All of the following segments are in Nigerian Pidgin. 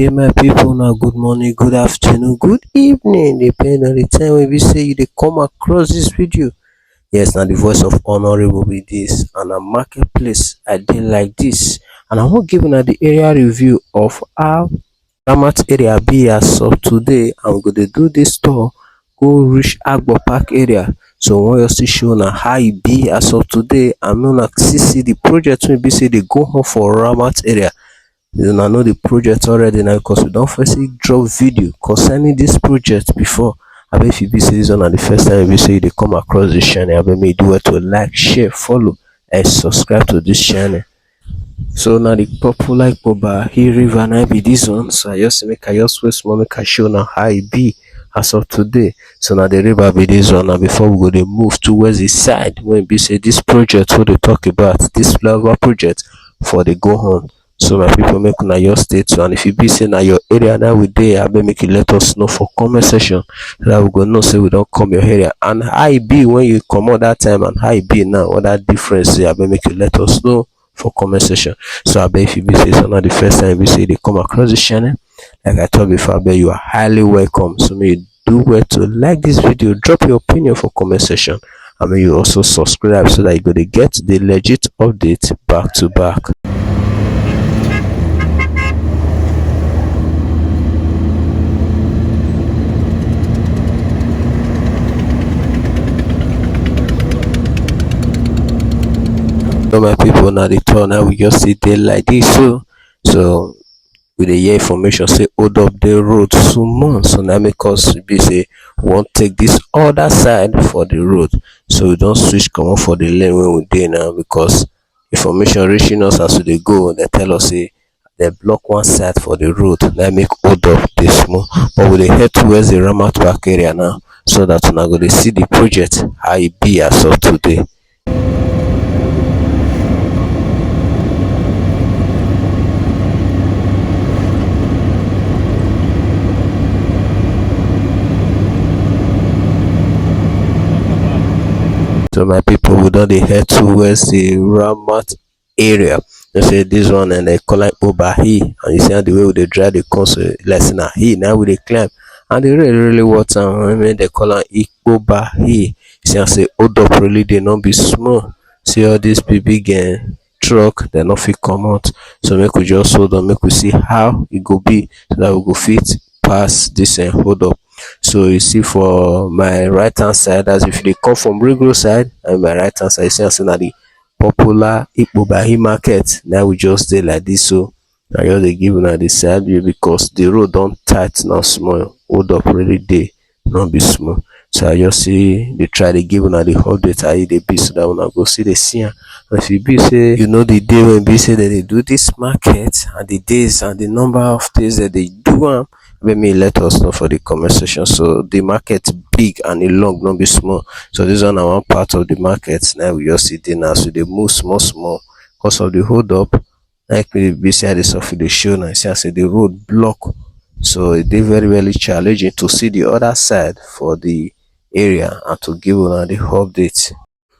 Okay, my people, now good morning, good afternoon, good evening, depending on the time when we say you dey come across this video. Yes, now the voice of honorable with this and a marketplace I did like this, and I want giving the area review of how Ramat area be as of today. I'm going to do this tour, go reach Ikpoba Park area. So when you see show now how it be as of today, I'm not see the project will be say they go home for Ramat area. You know the project already now because we don't firstly drop video concerning this project before. I bet if you be say this one at the first time you say they come across this channel, I bet me do it to like, share, follow, and subscribe to this channel. So now the popular Ikpoba here river now be this one. So I just make small make I show now how it be as of today. So now the river be this one. Now before we go they move towards the side when we say this project what they talk about, this Flyover project for the go home. So my people make una your state and if you be say na your area now we there, I bet make you let us know for comment section so that we go know say we don't come your area and how it be when you come out that time and how it be now, what that difference is. I bet make you let us know for comment section. So I bet if you be say so not the first time we say they come across the channel, like I told before, I bet you are highly welcome. So may you do well to like this video, drop your opinion for comment section, and may you also subscribe so that you go to get the legit update back to back. So my people, now the turn now we just sit there like this. So with the year information say hold up the road soon, so now make us be say we won't take this other side for the road, so we don't switch come on for the lane when we dey now because information reaching us as they go they tell us say they block one side for the road. Now make hold up this small, but we dey head towards the Ramat Park area now so that we're going to see the project how it be as of today. So my people, we don't head towards the Ramat area. They say this one and they call it Ikpoba and you see how the way they drive the console lesson now we they climb and they really water. I mean they call it Ikpoba. You see I say hold up really they not be small. See all these big truck they not fit come out. So make we just hold on, make we see how it go be so that we go fit pass this and hold up. So you see for my right hand side, as if they come from regular side, and my right hand side, you see I'm saying that the popular Ikpoba market. Now we just dey like this, so I just dey give una the side view because the road don't tight now small. Hold up really dey not be small. So I just see they try to give una the update how they be so that una go see the scene. And if you be say you know the day when be say that they do this market and the days and the number of days that they do them. Let me let us know for the comment section. So the market big and it long, not be small. So this one one part of the market. Now we just see it now, so they move small because of the hold up. Like we be say this of the show now. See I say the road block, so it is very challenging to see the other side for the area and to give una the update.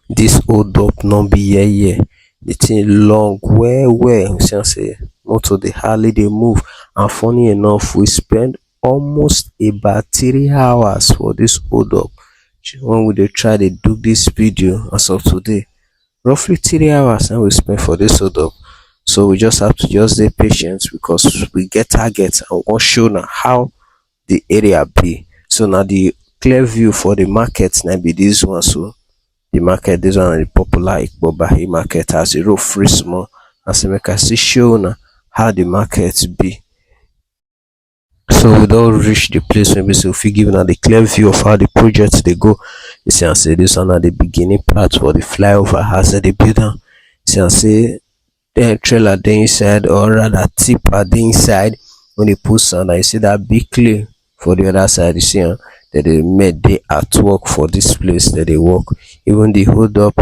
This hold up not be here. The thing long well. See I say motor the hardly they move. And funny enough, we spend almost about 3 hours for this hold up. When we try to do this video as of today, roughly 3 hours and we spend for this hold up. So we just have to just be patient because we get targets and want show now how the area be. So now the clear view for the market now be this one. So the market, this one, the popular Ikpoba market has a road free small, as make I see show now how the market be. So we don't reach the place maybe so if you give the clear view of how the project they go. You see I say this one at the beginning part for the flyover has the builder. You see I say the trailer the inside, or rather tip at the inside when they put sand. I see that big clay for the other side. You see that they made the artwork for this place that they work. Even the hold up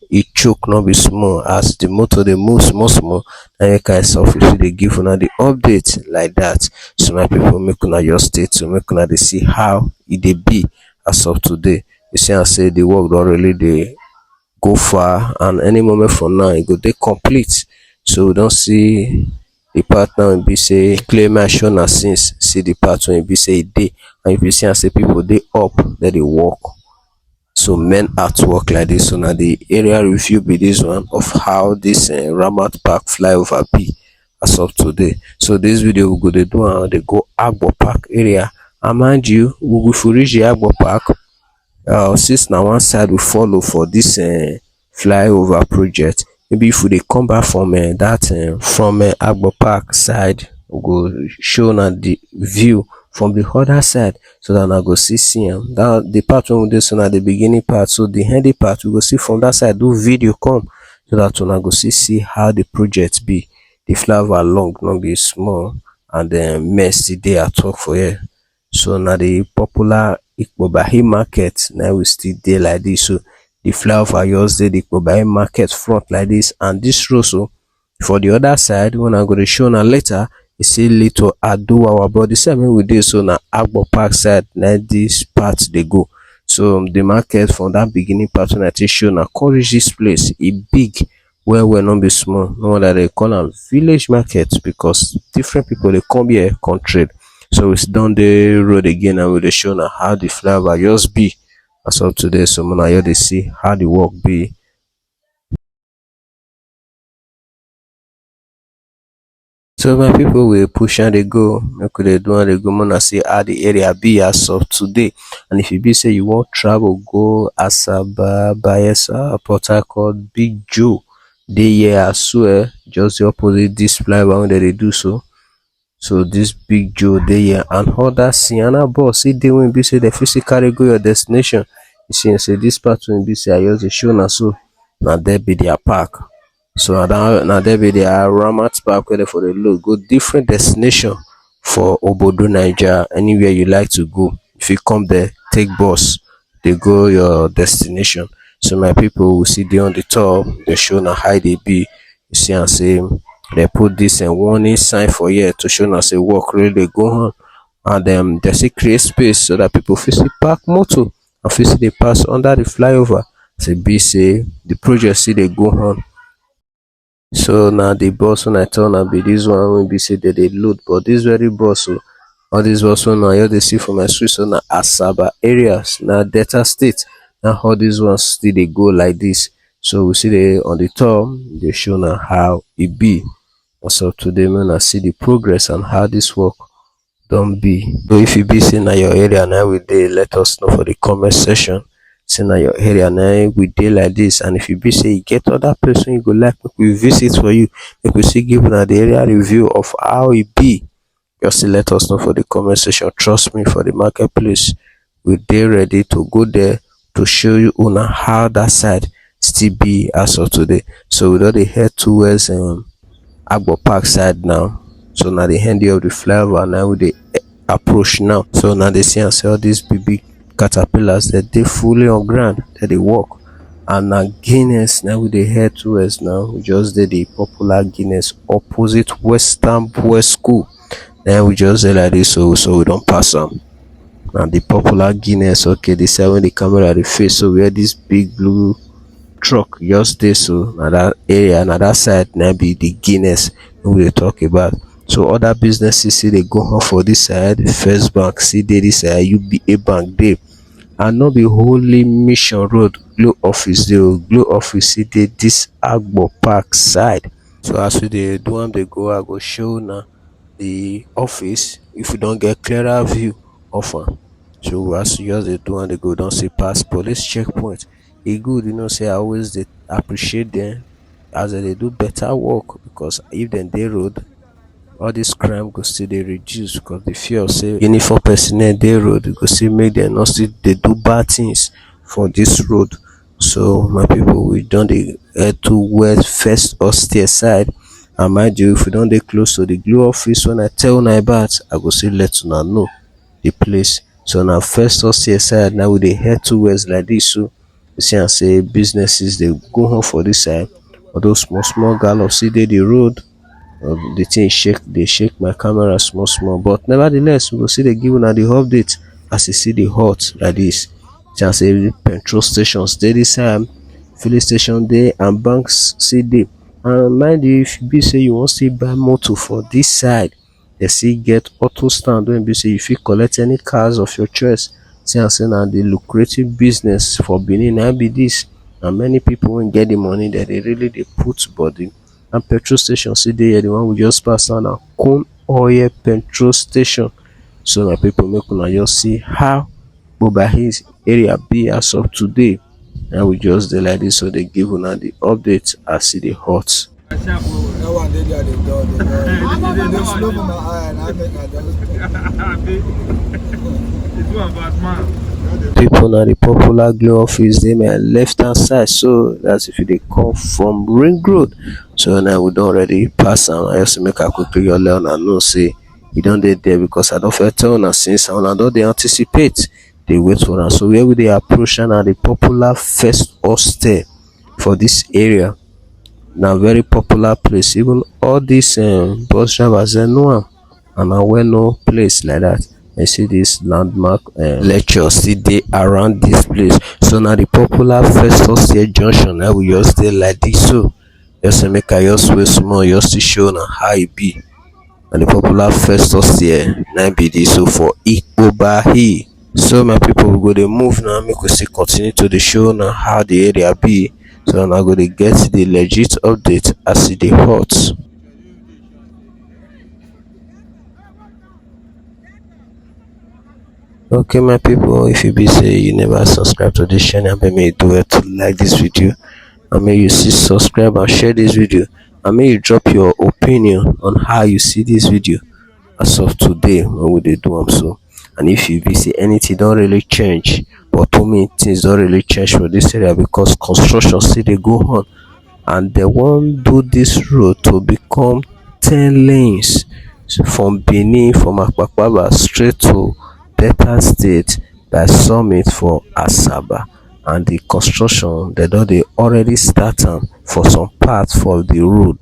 it choke not be small as the motor they move small and you can self they give una the update like that. So my people make una your state to make una they see how it they be as of today. You see I say the work don't really they go far and any moment from now it go they complete. So we don't see the part now e be say clear make I show una since see the part wey e be say e dey, and if you see am say people dey up dem dey work. So men at work like this. So na the area review be this one of how this Ramat Park flyover be as of today. So this video we go dey do am dey go Ikpoba Park area, and mind you we go reach the Ikpoba Park, since na one side we follow for this flyover project, maybe if we dey come back from from Ikpoba Park side, we go show una the view from the other side so that una go see am. That the part wey we dey so na the beginning part, so the ending part we go see from that side do video come so that una go see how the project be. The flyover long no be small, and men still dey at work for here. So na the popular Ikpoba market na we still dey like this. So the flyover just dey the Ikpoba market front like this, and this road so for the other side when I go to show una later, e say lead to Adowawa, but the side wey we dey so na Ikpoba Park side na this part dey go. So the market from that beginning part when I take show una come reach this place, e big well well, no be small. No wonder they call am village market, because different people dey come here come trade. So we don dey road again, and we dey show una how the flyover just be as of today. So una here dey see how the work be. So my people we push and they go, make we dey do and dey go, make una see how the area be as of today. And if you be say you wan travel go Asaba, Bayelsa, Port Harcourt, Big Joe dey here as well, just the opposite this flyover wey dem dey do so. So this Big Joe dey here, and other Sienna bus e dey wey be say dem fit still carry go your destination. You see say this part wey be say I just dey show una so, na there be their park. So na there be their Ramat Park where they for the load go different destination for Obodo Naija. Anywhere you like to go, if you come there, take bus, they go your destination. So my people will see there on the top, they show na how they be. You see and say they put this warning sign for here to show na say work really dey go on, and they still create space so that people fit still park motor and fit still dey pass under the flyover. Say be say the project still dey go on. So now the bus when I tell una be this one wey be say they load, but this very bus, so all this bus one I they see for my street, so na Asaba areas, na Delta State, now all these ones still they go like this. So we see they on the top, they show now how it be. So today man I see the progress and how this work don't be. So if you be saying your area now with dey, let us know for the comment section. Say na your area now we dey like this, and if you be say you get other person you go like make we visit for you, make we see give una the area review of how it be, just let us know for the comment section. Trust me, for the marketplace we dey ready to go there to show you una how that side still be as of today. So we don dey head towards Ikpoba Park side now. So now the handy of the flyover now we dey approach now. So now they see and say all these big caterpillars that they fully on ground that they walk, and now Guinness now we dey head towards now. We just did the popular Guinness opposite Western Boys School. Then we just did like this, so we don't pass them. And the popular Guinness, okay, they say when the camera the face, so we had this big blue truck just there. So now that area, now that side now be the Guinness we talk about. So other businesses see they go on for this side. First Bank see they this side, UBA Bank there, and not be Holy Mission Road Glow Office. The Glow Office see they this Ikpoba Park side. So as we dey do am they go, I go show now the office if you don't get clearer view of am. So as you just dey do am they go, don't see pass police checkpoint. E good, you know, say I always dey appreciate them as they do better work, because if dem dey road, all this crime go still dey reduce, because the fear of say uniform personnel dey road go still make them not still dey do bad things for this road. So my people, we don dey head towards first austere side, and mind you, if we don dey close to the Glow Office when I tell una about, I go still let una know the place. So now first austere side now we dey head towards like this. So you see and say businesses they go on for this side, although small gallops see dey the road. The thing shake, they shake my camera small, but nevertheless we go see they give una the update as you see the hot like this. Just say petrol stations dey this side, filling station dey, and banks see dey, And mind you, if you be say you wan still buy motor for dis side, dem still get auto stand wey be say you fit collect any cars of your choice. See am say na the lucrative business for Benin na be dis, and many pipu wey get the money dem dey really dey put body. And petrol station still dey here, the one we just pass now na Kun Oil petrol station. So my pipu, make una just see how Ikpoba Hills area be as of today. Na we just dey like dis, so dey give una the update as e dey hot. That one they got it done. They slow in my eye and I make I it's one bad man. People na the popular Glow office dey my left hand side, so that's if you dey come from Ring Road. So now we don already pass am. I just make I quickly your let una know say e don dey there, because I don first tell una since una don dey anticipate, dey wait for am. So where we dey approach na the popular first hostel for this area. Na very popular place, even all these bus drivers dem know am, and na well known place like that. You see this landmark lecture still dey around this place. So na the popular first hostel junction na we just dey like this. So just say make I just wait small just to show una how e be. And the popular first hostel na be this, so for Ikpoba Hill. So my people, we go dey move now, make we still continue to dey show una how the area be. So now go dey get the legit update as e dey hot. Okay my people, if you be say you never subscribe to this channel, make you do it to like this video, and make you see subscribe and share this video, and make you drop your opinion on how you see this video as of today when we dey do am. So, and if you be say anything don really change, but to me things don really change for this area, because construction still dey go on, and they wan do this road to become 10 lanes from Benin, from Ikpoba straight to Delta State by Summit for Asaba. And the construction they don dey already start am for some parts for the road.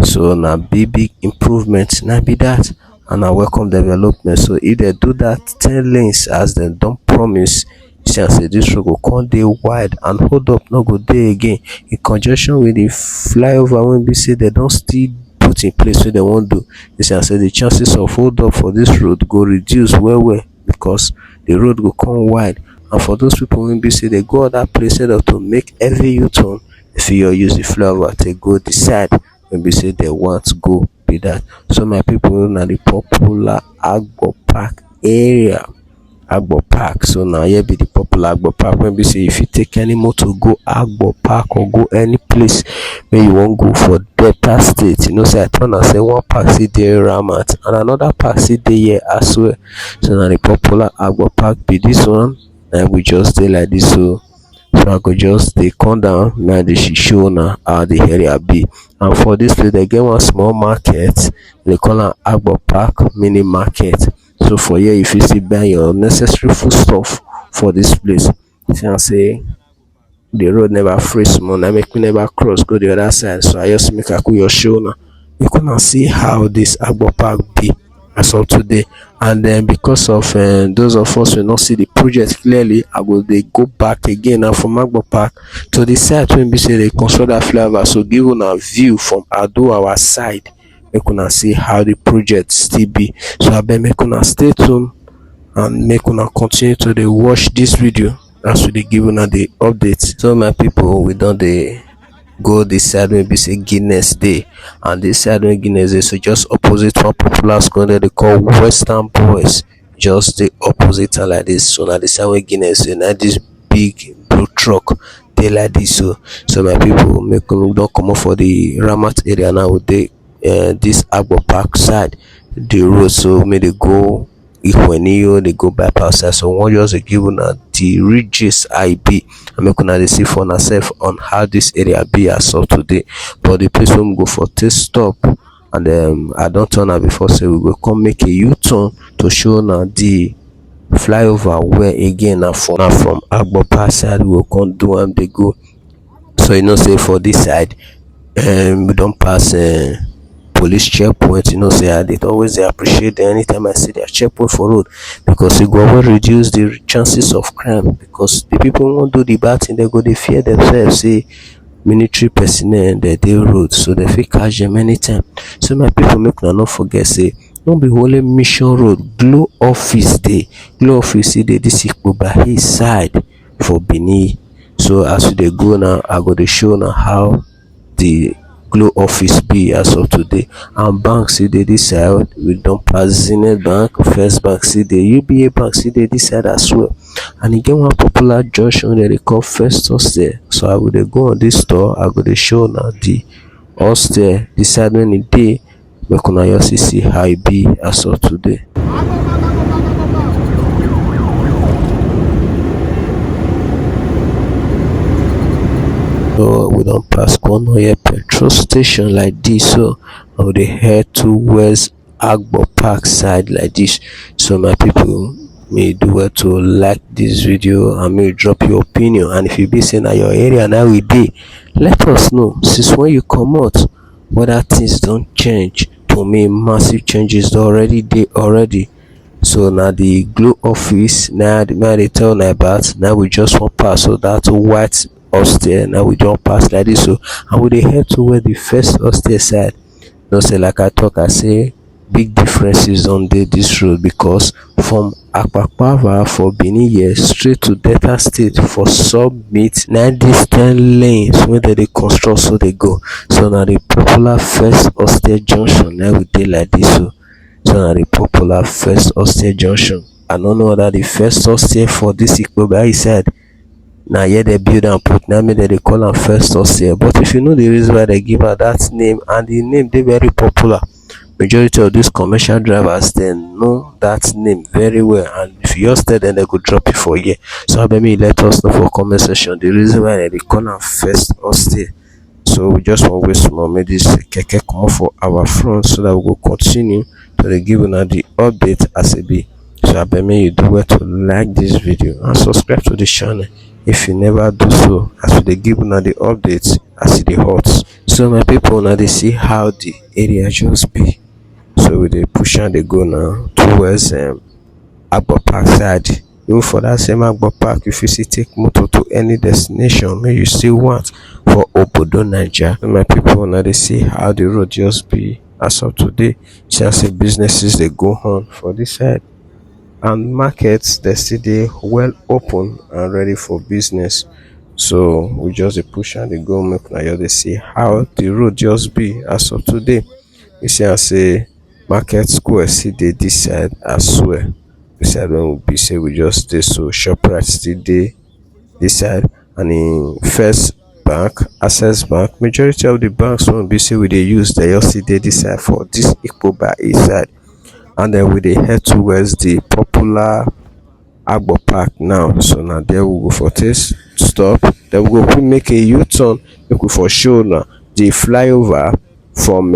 So na big improvement na be that, and na welcome development. So if they do that 10 lanes as dem don promise, you see am say this road go come dey wide, and hold up no go dey again in conjunction with the flyover wey be say dem don still put in place wey dem wan do. You see am say the chances of hold up for this road go reduce well, because the road go come wide. And for those people wey be say they go other place instead of to make every u-turn, they fit use the flyover to go the side wey be say they want go be that. So my people, na the popular Ramat Park area. Ramat Park. So now here be the popular Ramat Park. When we say if you take any motor go Ramat Park or go any place where you want go for Delta State, you know say I turn and say one park still there Ramat, and another park still there here as well. So now the popular Ramat Park be this one, and we just dey like this. So I go just dey come down now, they should show now how the area be. And for this place they get one small market, they call am Ramat Park mini market. So for here you fit still buy your necessary food stuff for this place. See am say the road never free small, na make me never cross go the other side. So I just make a quick show now, you can see how this Ramat Park be as of today. And then because of those of us will not see the project clearly, I will they go back again now from Ramat Park to the side when we say they construct that flyover. So give una view from Ado our side, make una see how the project still be. So I bet make una stay tuned and make una continue to dey watch this video as we dey give una the updates. So my people, we don dey go this side wey be say Guinness dey, and this side wey Guinness dey, so just opposite one popular school that they call Western Boys, just the opposite and like this. So now the side wey Guinness dey, na this big blue truck dey like this. So my people, make we don comot for the Ramat area now, we dey this Ramat Park side the road. So may they go Ikwenio, they go bypass side. So one just dey give una the ridges I be, and make una dey see for yourself on how this area be as of today. But the place wey we go for test stop, and I don turn am before, say we go come make a u-turn to show na the flyover where again na from Ramat Park side we go come do am dey go. So you know say for this side we don pass police checkpoint. You know say I dey always dey appreciate them anytime I see their checkpoint for road, because it go always reduce the chances of crime, because the people who wan do the bad thing they go dey fear themselves say military personnel dem dey road, so dem fit catch dem anytime. So my pipu, make una no forget say no be only mission road Glo office dey. Glo office still dey dis Ikpoba hill side for Benin. So as we dey go now, I go dey show una how the Glo office be as of today. And bank still dey dis side. We don pass Zenith Bank, First Bank still dey, UBA Bank still dey dis side as well. And e get one popular junction dem dey call First Hostel. So I go dey go on dis tour, I go dey show una the hostel, the side wen e dey, make una just see how e be as of today. So we don pass Konoye petrol station like dis, so I go dey head towards Ramat Park side like dis. So my pipu, may you do well to like dis video and may you drop your opinion. And if e be say na your area na we dey, let us know since when you comot, whether things don change. To me, massive changes don already dey already. So na the Glo office na I dey tell una about. Now we just wan pass, so that white hostel now we don pass like dis. So and we dey head toward the first hostel side. Know say like I talk, I say big differences don dey dis road, because from Ikpoba for Benin here straight to Delta State for Summit na dis 10 lanes wey dem dey construct so dey go. So na the popular first hostel junction na we dey like dis. So na the popular first hostel junction. I no know whether the first hostel for dis Ikpoba hill side na here dem build am put, na make dem dey call am first hostel. But if you know the reason why dem give am that name, and the name dey very popular, majority of these commercial drivers dem know that name very well, and if you just tell dem, dem go drop you for here. So abeg make you let us know for comment section the reason why dem dey call am first hostel. So we just wan wait small make dis keke comot for our front, so that we go continue to dey give una the update as e be. So abeg make you do well to like dis video and subscribe to the channel if you never do so, as we dey give una the updates as e dey hot. So my pipu, una dey see how the area just be. So we dey push am dey go now towards Ramat Park side. Even for that same Ramat Park, if you still take motor to any destination wey you still want for obodo Naija. So my pipu, una dey see how the road just be as of today. See as say businesses dey go on for this side, and markets dey still dey well open and ready for business. So we just dey push am dey go, make una just dey see how the road just be as of today. You see am say market square still dey dis side as well. Dis side wey be say we just dey, so Shoprite still dey dis side, and in First Bank, Access Bank, majority of the banks wey be say we dey use, dey just still dey dis side for dis Ikpoba hill side. And then we dey head towards the popular Ramat Park now. So na there we go for taste stop, then we go quick make a U-turn, make we for show una the flyover from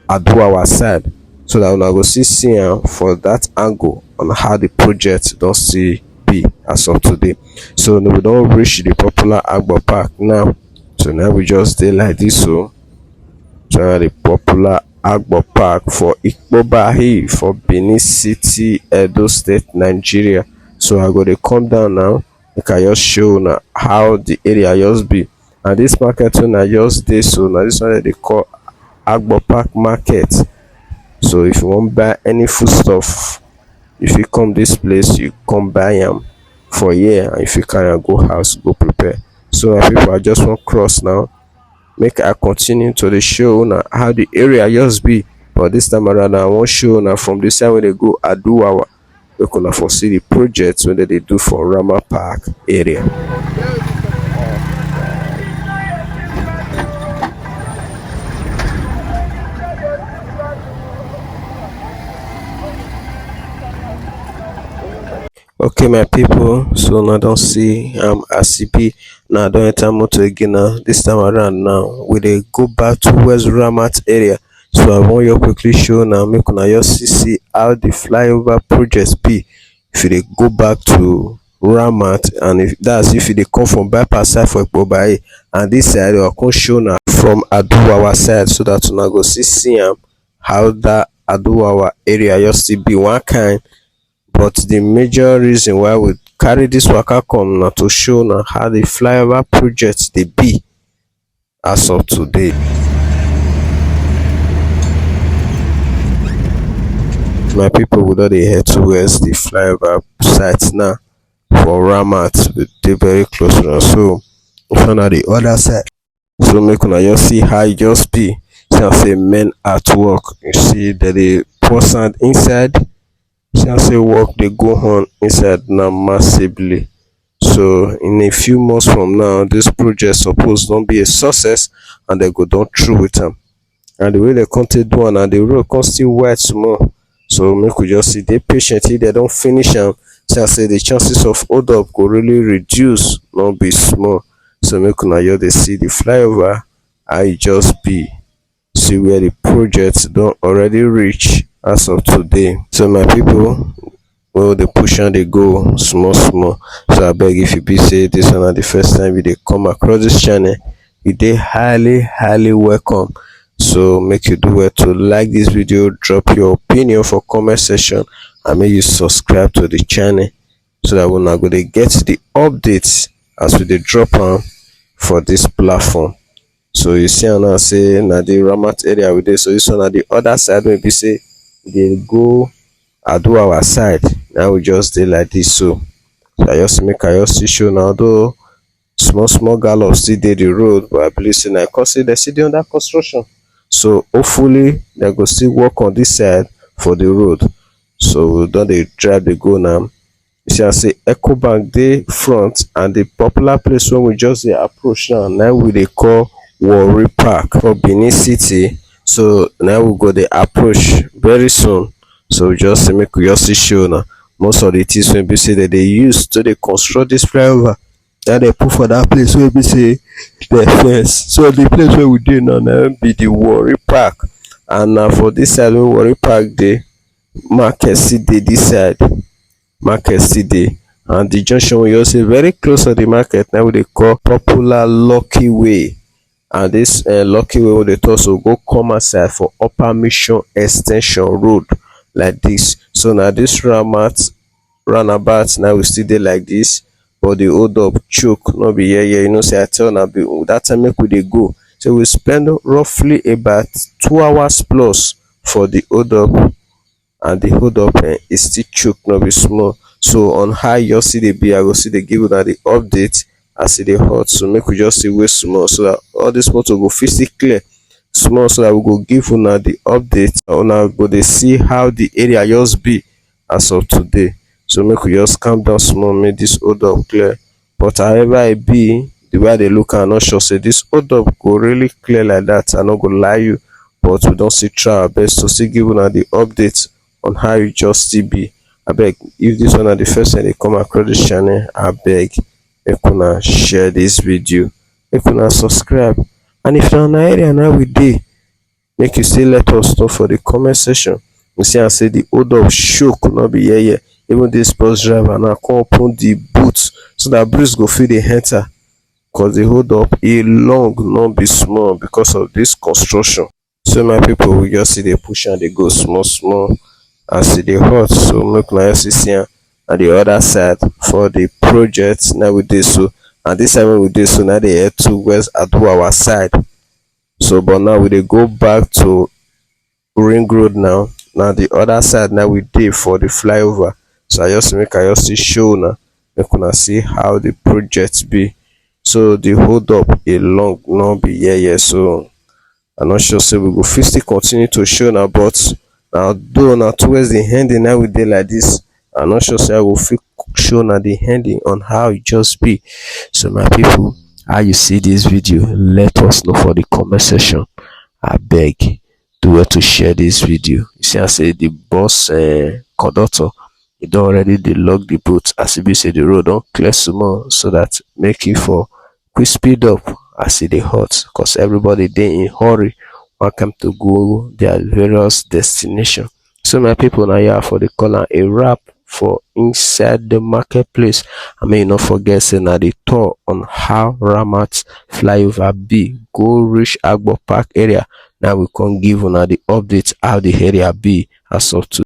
Aduwawa side, so that una go see am for that angle on how the project don still be as of today. So we don reach the popular Ramat Park now. So now we just dey like this. So na the popular Ramat Park for Ikpoba hill for Benin City, Edo State, Nigeria. So I go dey come down now, make I just show una how the area just be. And this market wey I just dey, so na this one dem dey call Ramat Park market. So if you wan buy any food stuff, if you come this place, you come buy am for here, and if you carry am go house, go prepare. So my people, I just wan cross now, make I continue to dey show una how the area just be. But this time around, I wan show una from the side wey dey go Aduwawa, make una for see the project wey dem dey do for Ramat Park area. Okay my people, so now don see as e be. Now I don enter motor again now. This time around now, we dey go back towards Ramat area. So I wan you quickly show now, make una just see how the flyover project be if you dey go back to Ramat, and if that's if you dey come from bypass side for Ikpoba hill, and this side I come show now from Aduwawa side, so that una go see am how that Aduwawa area just still be one kind. But the major reason why we carry this waka come na to show na how the flyover project dey be as of today. My people, we don dey head towards the flyover site now for Ramat. We dey very close to am, so if na the other side, so make una just see how e just be. See am say men at work, you see dem dey pour sand inside. See am say work dey go on inside now massively. So in a few months from now, this project suppose don be a success and dem go don through with am. And the way dem come take do am, and the road come still wide small. So make we just see, dey patient till dem don finish am. See am say the chances of hold up go really reduce, no be small. So make una just dey see the flyover how e just be. See where the project don already reach as of today. So my people, wey dey push am dey go small small. So abeg, if e be say this one na the first time you dey come across this channel, you dey highly welcome. So make you do well to like this video, drop your opinion for comment section, and make you subscribe to the channel so that una go dey get the updates as we dey drop am for this platform. So you see am now say na the Ramat area we dey. So this one na the other side wey be say we dey go ado our side. Now we just dey like this. So I just make I just still show now, although small gallop still dey the road, but I believe say na cause say dem still dey under construction. So hopefully dem go still work on this side for the road. So we don dey drive dey go now. You see I say Ikpoba dey front, and the popular place wey we just dey approach now we dey call Ramat Park for Benin City. So now we go dey approach very soon. So just say make we just see show now most of the things wey be say dem dey use to dey construct this flyover, that dem put for that place wey be say dem fence. So the place wey we dey now na be the Ramat Park, and na for this side wey Ramat Park dey, market still dey this side. Market still dey, and the junction wey just say very close to the market now we dey call popular Lucky Way. And this Lucky Way wey dey talk so go come outside for Upper Mission Ex ten sion road like this. So na this Ramat roundabout now we still dey like this, but the hold up choke no be here. You know say I tell una that time make we dey go, so we spend roughly about 2 hours plus for the hold up, and the hold up is still choke, no be small. So on how you just see dey be, I go still dey give una the update as e dey hot. So make we just see wait small so that all this motor go fit still clear small, so that we go give una the update. Una go dey see how the area just be as of today. So make we just calm down small, make this hold up clear. But however e be, the way I dey look, I'm not sure say this hold up go really clear like that. I no go lie you, but we don still try our best to still give una the update on how e just still be. Abeg, if this one na the first time dey come across this channel, abeg make una share this video, make una subscribe, and if na una area now we dey, make you still let us know for the comment section. You see I say the hold up choke, no be here. Even this bus driver now come open the boot so that breeze go fit dey enter, cause the hold up e long, no be small, because of this construction. So my people, we just see dey push and dey go small as e dey hot. So make una just see am at the other side for the project now we dey. So and this time when we dey so now dey head towards ado our side. So but now we dey go back to Ring Road now. Now the other side now we dey for the flyover. So I just see show now, make una see how the project be. So the hold up a long, no be here. So I'm not sure say we go fit still continue to show now, but now though now towards the ending now we dey like this, I'm not sure say I will fit show now the ending on how it just be. So my people, how you see this video, let us know for the comment section. I beg, do well to share this video. You see I say the bus conductor, e don already dey lock the boot, as e be say the road don clear small, so that make e for quick speed up as e dey hot, cause everybody dey in hurry wan come to go their various destination. So my people, na here for the corner a wrap for inside the marketplace. I mean, you not forget say na the tour on how Ramat flyover be go reach Ikpoba Park area. Now we can give una the update how the area be as of today.